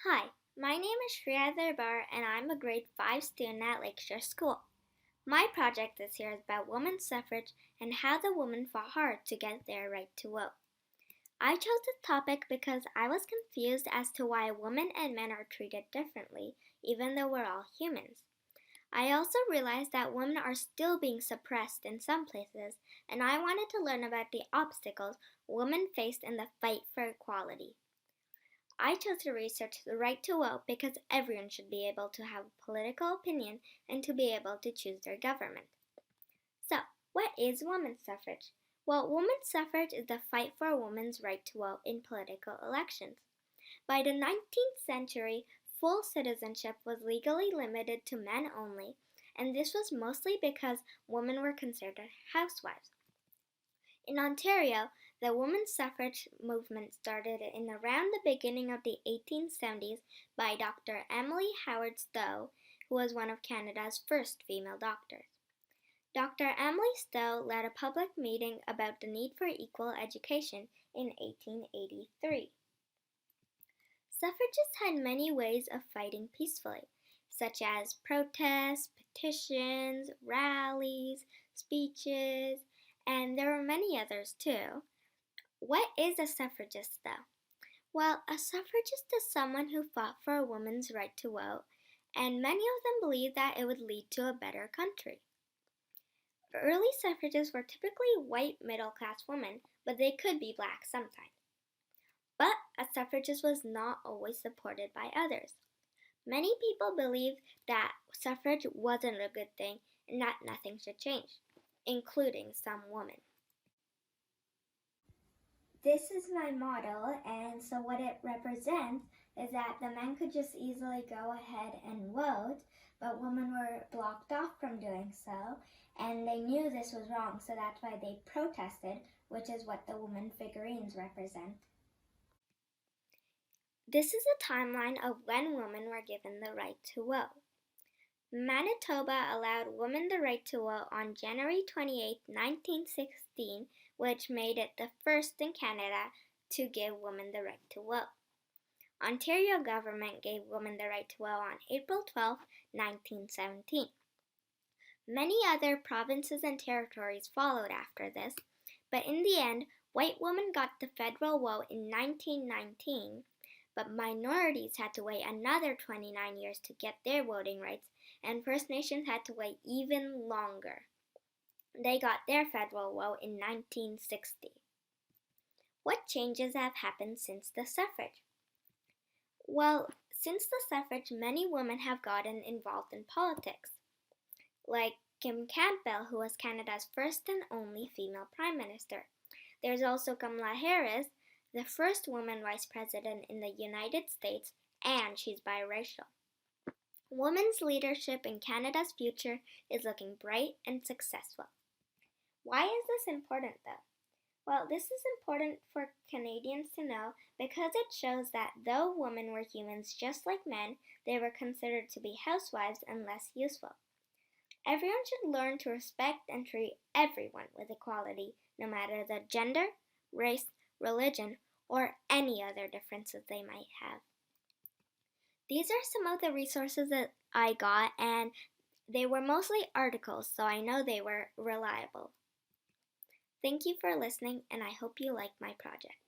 Hi, my name is Shreya Darbar and I'm a grade 5 student at Lakeshore School. My project this year is about women's suffrage and how the women fought hard to get their right to vote. I chose this topic because I was confused as to why women and men are treated differently, even though we're all humans. I also realized that women are still being suppressed in some places, and I wanted to learn about the obstacles women faced in the fight for equality. I chose to research the right to vote because everyone should be able to have a political opinion and to be able to choose their government. So, what is women's suffrage? Well, women's suffrage is the fight for a woman's right to vote in political elections. By the 19th century, full citizenship was legally limited to men only, and this was mostly because women were considered housewives. In Ontario, the women's suffrage movement started in around the beginning of the 1870s by Dr. Emily Howard Stowe, who was one of Canada's first female doctors. Dr. Emily Stowe led a public meeting about the need for equal education in 1883. Suffragists had many ways of fighting peacefully, such as protests, petitions, rallies, speeches, and there were many others too. What is a suffragist, though? Well, a suffragist is someone who fought for a woman's right to vote, and many of them believed that it would lead to a better country. Early suffragists were typically white middle-class women, but they could be black sometimes. But a suffragist was not always supported by others. Many people believed that suffrage wasn't a good thing and that nothing should change, including some women. This is my model, and so what it represents is that the men could just easily go ahead and vote, but women were blocked off from doing so, and they knew this was wrong, so that's why they protested, which is what the woman figurines represent. This is a timeline of when women were given the right to vote. Manitoba allowed women the right to vote on January 28, 1916, which made it the first in Canada to give women the right to vote. Ontario government gave women the right to vote on April 12, 1917. Many other provinces and territories followed after this, but in the end, white women got the federal vote in 1919, but minorities had to wait another 29 years to get their voting rights, and First Nations had to wait even longer. They got their federal vote in 1960. What changes have happened since the suffrage? Well, since the suffrage, many women have gotten involved in politics, like Kim Campbell, who was Canada's first and only female prime minister. There's also Kamala Harris, the first woman vice president in the United States, and she's biracial. Women's leadership in Canada's future is looking bright and successful. Why is this important, though? Well, this is important for Canadians to know because it shows that though women were humans just like men, they were considered to be housewives and less useful. Everyone should learn to respect and treat everyone with equality, no matter the gender, race, religion, or any other differences they might have. These are some of the resources that I got, and they were mostly articles, so I know they were reliable. Thank you for listening, and I hope you like my project.